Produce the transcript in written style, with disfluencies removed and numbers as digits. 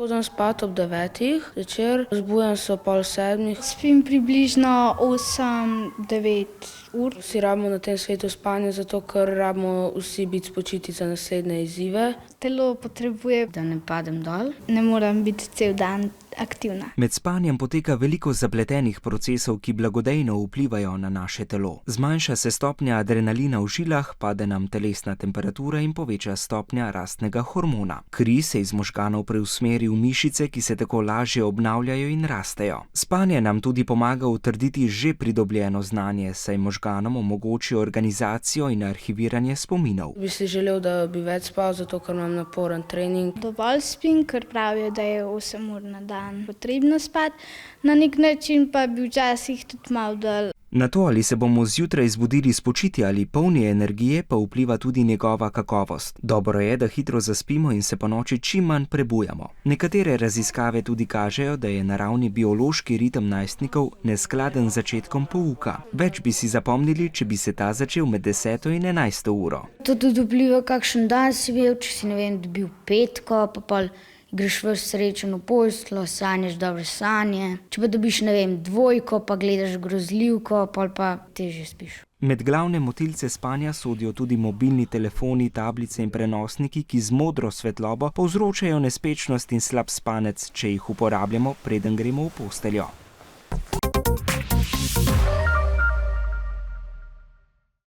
Hodim spat ob 9 zvečer, zbujam se ob 6:30. Spim približno 8-9 ur. Vsi rabimo na tem svetu spanje, zato ker rabimo vsi biti spočiti za naslednje izzive. Telo potrebuje, da ne padem dol. Ne morem biti cel dan aktivna. Med spanjem poteka veliko zapletenih procesov, ki blagodejno vplivajo na naše telo. Zmanjša se stopnja adrenalina v žilah, pade nam telesna temperatura in poveča stopnja rastnega hormona. Kri se iz možganov preusmeri v mišice, ki se tako lažje obnavljajo in rastejo. Spanje nam tudi pomaga utrditi že pridobljeno znanje, saj možganom omogoči organizacijo in arhiviranje spominov. Bi si želel, da bi več spal, zato ker imam naporen trening. Dovolj spim, ker pravijo, da je 8 ur na dan potrebno spati, na nek način pa bi včasih tudi malo dol. Na to, ali se bomo zjutraj zbudili spočiti ali polni energije, pa vpliva tudi njegova kakovost. Dobro je, da hitro zaspimo in se ponoči čim manj prebujamo. Nekatere raziskave tudi kažejo, da je naravni biološki ritem najstnikov neskladen z začetkom pouka. Več bi si zapomnili, če bi se ta začel med 10. in 11. uro. To tudi vpliva, kakšen dan si bil, če si, dobil petko, pa pol greš ves srečen v posteljo, sanjaš dobre sanje. Če pa dobiš, dvojko, pa gledaš grozljivko, pol pa težje spiš. Med glavne motilce spanja sodijo tudi mobilni telefoni, tablice in prenosniki, ki z modro svetlobo povzročajo nespečnost in slab spanec, če jih uporabljamo, preden gremo v posteljo.